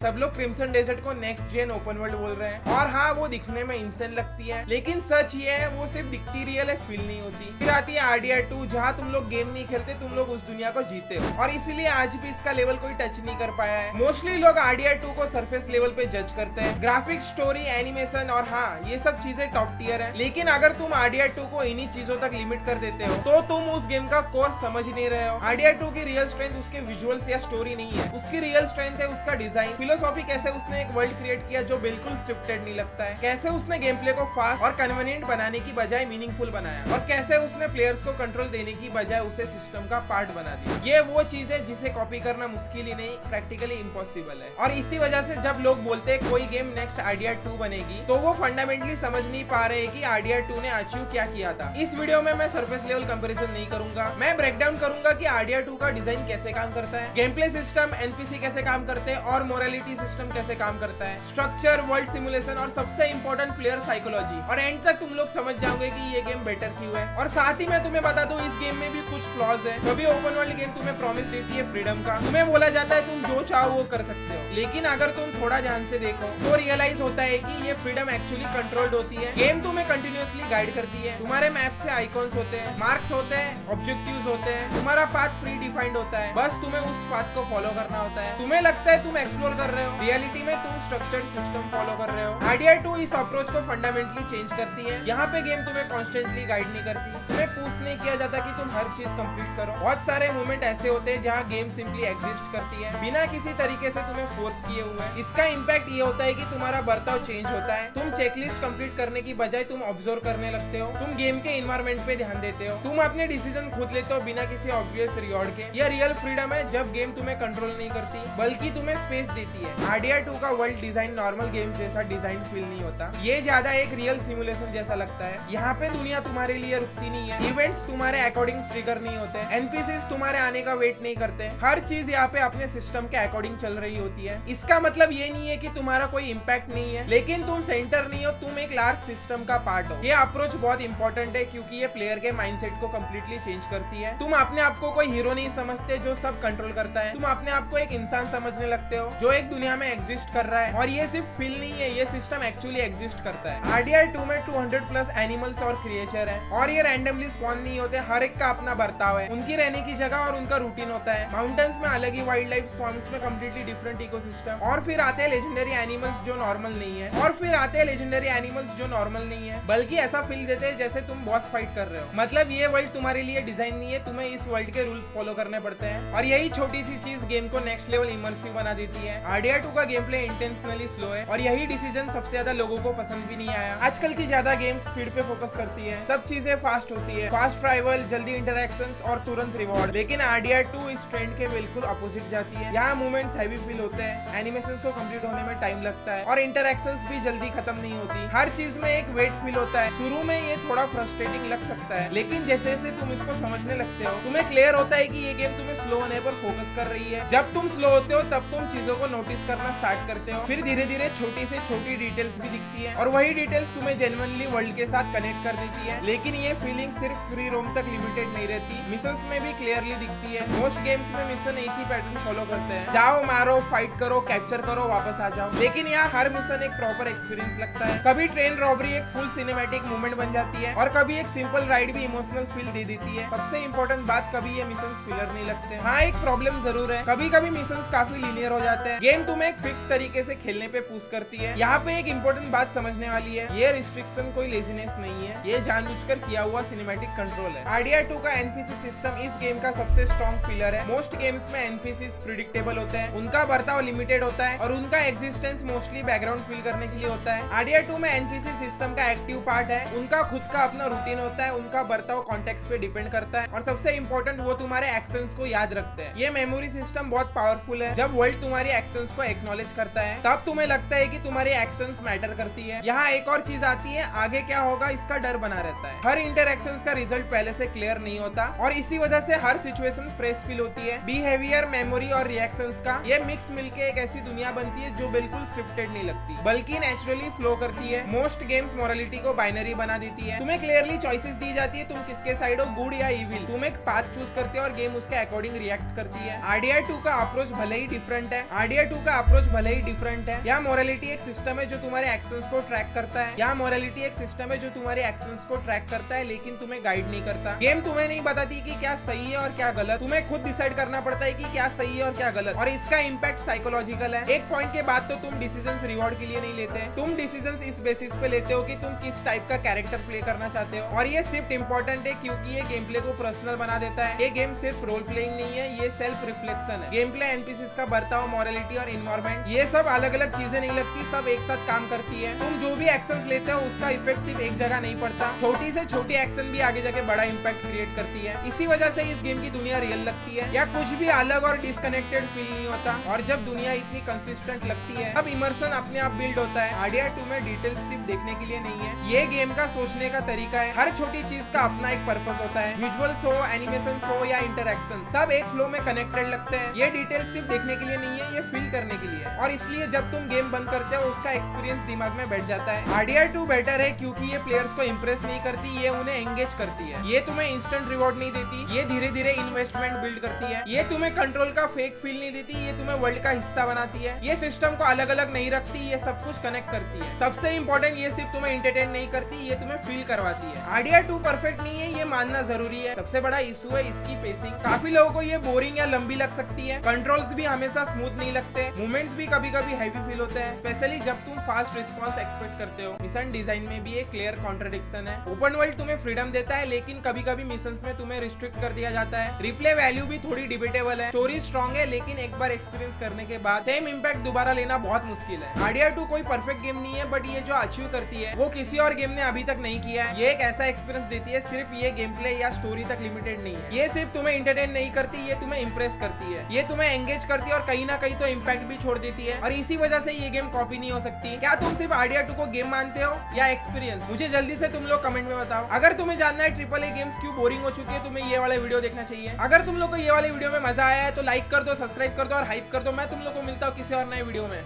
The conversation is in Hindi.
सब लोग क्रिम्सन डेजर्ट को नेक्स्ट जेन ओपन वर्ल्ड बोल रहे हैं और हाँ वो दिखने में इंसेंट लगती है, लेकिन सच ये है वो सिर्फ दिखती रियल है, फील नहीं होती। फिर आती है RDR2 जहाँ तुम लोग गेम नहीं खेलते, तुम लोग उस दुनिया को जीते हो और इसीलिए आज भी इसका लेवल कोई टच नहीं कर पाया है। मोस्टली लोग RDR2 को सरफेस लेवल पे जज करते हैं, ग्राफिक्स, स्टोरी, एनिमेशन और हाँ ये सब चीजें टॉप टियर है। लेकिन अगर तुम RDR2 को इन्हीं चीजों तक लिमिट कर देते हो तो तुम उस गेम का कोर समझ नहीं रहे हो। RDR2 की रियल स्ट्रेंथ उसके विजुअल्स या स्टोरी नहीं है, उसकी रियल स्ट्रेंथ है उसका डिजाइन, फिलोसॉफी, कैसे उसने एक वर्ल्ड क्रिएट किया जो बिल्कुल स्क्रिप्टेड नहीं लगता है, कैसे उसने गेम प्ले को फास्ट और कन्वीनियंट बनाने की बजाय मीनिंगफुल बनाया और कैसे उसने प्लेयर्स को कंट्रोल देने की बजाय उसे सिस्टम का पार्ट बना दिया। ये वो चीज है जिसे कॉपी करना मुश्किल ही नहीं प्रैक्टिकली इम्पॉसिबल है। और इसी वजह से जब लोग बोलते हैं कोई गेम नेक्स्ट RDR2 बनेगी तो वो फंडामेंटली समझ नहीं पा रहे कि RDR2 ने अचीव क्या किया था। इस वीडियो में मैं सरफेस लेवल कंपैरिजन नहीं करूंगा, मैं ब्रेकडाउन करूंगा कि RDR2 का डिजाइन कैसे काम करता है, गेम प्ले सिस्टम, NPC कैसे काम करते हैं और मोरालिटी सिस्टम कैसे काम करता है, स्ट्रक्चर, वर्ल्ड सिमुलेशन और सबसे इंपॉर्टेंट प्लेयर साइकोलॉजी। और एंड तक तुम लोग समझ जाओगे कि ये गेम बेटर क्यों है। और साथ ही मैं तुम्हें बता दूं इस गेम में भी कुछ फ्लॉज है। कभी ओपन वर्ल्ड गेम तुम्हें प्रॉमिस देती है फ्रीडम का, तुम्हें बोला जाता है तुम जो चाहो वो कर सकते हो, लेकिन अगर तुम थोड़ा ध्यान से देखो तो रियलाइज होता है कि ये फ्रीडम एक्चुअली कंट्रोल्ड होती है। गेम तुम्हें कंटिन्यूअसली गाइड करती है, तुम्हारे मैप पे आइकॉन्स होते हैं, मार्क्स होते हैं, ऑब्जेक्टिव्स होते हैं, तुम्हारा पाथ प्री डिफाइंड होता है, बस तुम्हें उस पाथ को फॉलो करना होता है। तुम्हें लगता है तुम एक्सप्लोर कर रहे हो, रियलिटी में तुम स्ट्रक्चर्ड सिस्टम फॉलो कर रहे हो। RDR2 इस अप्रोच को फंडामेंटली चेंज करती है। यहाँ पे गेम तुम्हें कॉन्स्टेंटली गाइड नहीं करती, तुम्हें पुश नहीं किया जाता कि तुम हर चीज कंप्लीट करो। बहुत सारे मोमेंट ऐसे होते हैं जहाँ गेम सिंपली एग्जिस्ट करती है बिना किसी तरीके से तुम्हें फोर्स किए हुए। इसका इम्पैक्ट ये होता है कि तुम्हारा बर्ताव चेंज होता है, तुम चेकलिस्ट कंप्लीट करने की बजाय तुम ऑब्जर्व करने लगते हो, तुम गेम के इन्वायरमेंट पे ध्यान देते हो, तुम अपने डिसीजन खुद लेते हो बिना किसी ऑब्वियस रिवॉर्ड के। यह रियल फ्रीडम है जब गेम तुम्हें कंट्रोल नहीं करती बल्कि तुम्हें स्पेस देती है। RDR2 का वर्ल्ड डिजाइन नॉर्मल गेम्स जैसा डिजाइन फील नहीं होता, ये ज्यादा एक रियल सिमुलेशन जैसा लगता है। यहाँ पे दुनिया तुम्हारे लिए रुकती नहीं है, इवेंट्स तुम्हारे अकॉर्डिंग ट्रिगर नहीं होते, NPCs तुम्हारे आने का वेट नहीं करते, हर चीज यहाँ पे अपने सिस्टम के अकॉर्डिंग चल रही होती है। इसका मतलब ये नहीं है कि तुम्हारा कोई इम्पैक्ट नहीं है, लेकिन तुम सेंटर नहीं हो, तुम एक लार्ज सिस्टम का पार्ट हो। ये अप्रोच बहुत इंपॉर्टेंट है क्योंकि ये प्लेयर के माइंडसेट को कम्प्लीटली चेंज करती है। तुम अपने आप को कोई हीरो नहीं समझते जो सब कंट्रोल करता है, तुम अपने आप को एक इंसान समझने लगते हो जो एक दुनिया में एग्जिस्ट कर रहा है। और ये सिर्फ फील नहीं है, ये सिस्टम एक्चुअली एग्जिस्ट करता है। RDR2 में 200 प्लस एनिमल्स और क्रिएचर है और ये रैंडमली स्पॉन नहीं होते, हर एक का अपना बर्ताव है, उनकी रहने की जगह और उनका रूटीन होता है। माउंटेन्स में अलग ही वाइल्ड लाइफ, स्वॉर्म्स में कम्प्लीटली डिफरेंट इकोसिस्टम, और फिर आते हैं लेजेंडरी एनिमल्स जो नॉर्मल नहीं है, और फिर आते हैं लेजेंडरी एनिमल्स जो नॉर्मल नहीं है बल्कि ऐसा फील देते हैं जैसे तुम बॉस फाइट कर रहे हो। मतलब ये वर्ल्ड तुम्हारे लिए डिजाइन नहीं है, तुम्हें इस वर्ल्ड के रूल्स फॉलो करने पड़ते हैं और यही छोटी सी चीज गेम को नेक्स्ट लेवल इमर्सिव बना देती है। RDR2 का गेम प्ले इंटेंशनली स्लो है और यही डिसीजन सबसे ज्यादा लोगों को पसंद भी नहीं आया। आजकल की ज्यादा गेम्स स्पीड पे फोकस करती है, सब चीजें फास्ट होती है, फास्ट ट्रैवल, जल्दी इंटरैक्शंस और तुरंत रिवॉर्ड। लेकिन RDR2 इस ट्रेंड के बिल्कुल अपोजिट जाती है। यहाँ मूवमेंट्स हैवी फील होते हैं, एनिमेशंस को कंप्लीट होने में टाइम लगता है और इंटरैक्शंस भी जल्दी खत्म नहीं होती। हर चीज में एक वेट फील होता है। शुरू में ये थोड़ा फ्रस्ट्रेटिंग लग सकता है, लेकिन जैसे जैसे तुम इसको समझने लगते हो तुम्हें क्लियर होता है कि ये गेम तुम्हें स्लो होने पर फोकस कर रही है। जब तुम स्लो होते हो तब तुम चीजों को नोटिस करना स्टार्ट करते हो, फिर धीरे धीरे छोटी से छोटी डिटेल्स भी दिखती है और वही डिटेल्स तुम्हें जेन्युइनली वर्ल्ड के साथ कनेक्ट कर देती है। लेकिन ये फीलिंग सिर्फ फ्री रोम तक लिमिटेड नहीं रहती, मिशंस में भी क्लियरली दिखती है। मोस्ट गेम्स में मिशन एक ही पैटर्न फॉलो करते हैं, जाओ, मारो, फाइट करो, कैप्चर करो, वापस आ जाओ। लेकिन यहाँ हर मिशन एक प्रॉपर एक्सपीरियंस लगता है। कभी ट्रेन रॉबरी एक फुल सिनेमैटिक मूवमेंट बन जाती है और कभी एक सिंपल राइड भी इमोशनल फील दे देती है। सबसे इंपॉर्टेंट बात, कभी ये मिशंस फिलर नहीं लगते। हाँ, एक प्रॉब्लम जरूर है, कभी कभी मिशंस काफी लीनियर हो जाते हैं, गेम तुम्हें एक फिक्स तरीके से खेलने पे पुश करती है। यहाँ पे एक इंपॉर्टेंट बात समझने वाली है, ये रिस्ट्रिक्शन कोई लेजीनेस नहीं है, ये जानबूझकर किया हुआ सिनेमैटिक कंट्रोल है। RDR2 का NPC सिस्टम इस गेम का सबसे स्ट्रॉन्ग पिलर है। मोस्ट गेम्स में NPCs प्रिडिक्टेबल होते हैं, उनका बर्ताव लिमिटेड होता है और उनका एग्जिस्टेंस मोस्टली बैकग्राउंड फिल करने के लिए होता है। RDR2 में NPC सिस्टम का एक्टिव पार्ट है, उनका खुद का अपना रूटीन होता है, उनका बर्ताव कॉन्टेक्स्ट पे डिपेंड करता है और सबसे इंपॉर्टेंट वो तुम्हारे एक्शंस को याद रखते हैं। ये मेमोरी सिस्टम बहुत पावरफुल है। जब वर्ल्ड तुम्हारी एक्शंस को एक्नॉलेज करता है तब तुम्हें लगता है कि तुम्हारी एक्शंस मैटर करती है। यहाँ एक और चीज आती है, आगे क्या होगा इसका डर बना रहता है। हर इंटरैक्शंस का रिजल्ट पहले से क्लियर नहीं होता और इसी वजह से हर सिचुएशन फ्रेश फील होती है। बिहेवियर, मेमोरी और रिएक्शंस का ये मिक्स मिलके एक ऐसी दुनिया बनती है जो बिल्कुल स्क्रिप्टेड नहीं लगती बल्कि नेचुरली फ्लो करती है। मोस्ट गेम्स मोरालिटी को बाइनरी बना देती है, तुम्हें क्लियरली चॉइसेस दी जाती है, तुम किसके साइड हो, गुड या इविल। तुम एक पाथ चूज करते हो और गेम उसके अकॉर्डिंग रिएक्ट करती है। RDR2 का अप्रोच भले ही डिफरेंट है, RDR2 2 का अप्रोच भले ही डिफरेंट है। यहाँ मोरालिटी एक सिस्टम है जो तुम्हारे एक्शंस को ट्रैक करता है। यहाँ मोरालिटी एक सिस्टम है जो तुम्हारे एक्शंस को ट्रैक करता है, लेकिन तुम्हें गाइड नहीं करता। गेम तुम्हें नहीं बताती कि क्या सही है और क्या गलत, तुम्हें खुद डिसाइड करना पड़ता है कि क्या सही है और क्या गलत। और इसका इम्पैक्ट साइकोलॉजिकल है। एक पॉइंट के बाद तो तुम डिसीजंस रिवॉर्ड के लिए नहीं लेते, तुम डिसीजंस इस बेसिस पे लेते हो कि तुम किस टाइप का कैरेक्टर प्ले करना चाहते हो। और ये शिफ्ट इंपॉर्टेंट है क्योंकि ये गेम प्ले को पर्सनल बना देता है। ये गेम सिर्फ रोल प्लेइंग नहीं है, ये सेल्फ रिफ्लेक्शन है। गेम प्ले, एनपीसीज का बर्ताव, मोरालिटी और इन्वायरमेंट, ये सब अलग अलग चीजें नहीं लगती, सब एक साथ काम करती है। तुम जो भी एक्शंस लेते हो उसका इफेक्ट सिर्फ एक जगह नहीं पड़ता, छोटी से छोटी एक्शन भी आगे जाके बड़ा इम्पैक्ट क्रिएट करती है। इसी वजह से इस गेम की दुनिया रियल लगती है, या कुछ भी अलग और डिस्कनेक्टेड फील नहीं होता। और जब दुनिया इतनी कंसिस्टेंट लगती है तब इमर्सन अपने आप बिल्ड होता है। RDR 2 में डिटेल्स सिर्फ देखने के लिए नहीं है, ये गेम का सोचने का तरीका है। हर छोटी चीज का अपना एक पर्पस होता है, विजुअल्स हो, एनिमेशन हो या इंटरैक्शन, सब एक फ्लो में कनेक्टेड लगते हैं। ये डिटेल्स सिर्फ देखने के लिए नहीं है, ये फील करने के लिए है। और इसलिए जब तुम गेम बंद करते हो उसका एक्सपीरियंस दिमाग में बैठ जाता है। RDR 2 बेटर है क्योंकि ये प्लेयर्स को इंप्रेस नहीं करती, ये उन्हें एंगेज करती है। ये तुम्हें इंस्टेंट रिवॉर्ड नहीं देती, ये धीरे धीरे इन्वेस्टमेंट बिल्ड करती है। ये तुम्हें कंट्रोल का फेक फील नहीं देती, ये तुम्हें वर्ल्ड का हिस्सा बनाती है। ये सिस्टम को अलग अलग नहीं रखती, ये सब कुछ कनेक्ट करती है। सबसे इंपॉर्टेंट, ये सिर्फ तुम्हें एंटरटेन नहीं करती, ये तुम्हें फील करवाती है। RDR 2 परफेक्ट नहीं है, ये मानना जरूरी है। सबसे बड़ा इशू है इसकी पेसिंग। काफी लोगों को ये बोरिंग या लंबी लग सकती है। कंट्रोल्स भी हमेशा स्मूथ नहीं लगते, मूवमेंट्स भी कभी कभी हैवी फील होते हैं, स्पेशली जब तुम फास्ट रिस्पॉन्स एक्सपेक्ट करते हो। मिशन डिजाइन में भी एक क्लियर कॉन्ट्रडिक्शन है। ओपन वर्ल्ड तुम्हें फ्रीडम देता है, लेकिन कभी कभी मिशंस में तुम्हें रिस्ट्रिक्ट कर दिया जाता है। रिप्ले वैल्यू भी थोड़ी डिबेटेबल है। स्टोरी स्ट्रॉन्ग है, लेकिन एक बार एक्सपीरियंस करने के बाद सेम इम्पैक्ट दोबारा लेना बहुत मुश्किल है। RDR 2 कोई परफेक्ट गेम नहीं है, बट ये जो अचीव करती है वो किसी और गेम ने अभी तक नहीं किया है। ये एक ऐसा एक्सपीरियंस देती है, सिर्फ ये गेम प्ले या स्टोरी तक लिमिटेड नहीं है। ये सिर्फ तुम्हें इंटरटेन नहीं करती, ये तुम्हें इंप्रेस करती है, ये तुम्हें एंगेज करती है और कहीं ना कहीं तो इम्पैक्ट भी छोड़ देती है। और इसी वजह से ये गेम कॉपी नहीं हो सकती। क्या तुम सिर्फ RDR 2 को गेम मानते हो या एक्सपीरियंस? मुझे जल्दी से तुम लोग कमेंट में बताओ। अगर तुम्हें जानना है AAA गेम्स क्यों बोरिंग हो चुकी है, तुम्हें ये वाला वीडियो देखना चाहिए। अगर तुम लोग को ये वाले वीडियो में मजा आया है तो लाइक कर दो, सब्सक्राइब कर दो और हाइप कर दो। मैं तुम लोग को मिलता हूँ किसी और नए वीडियो में।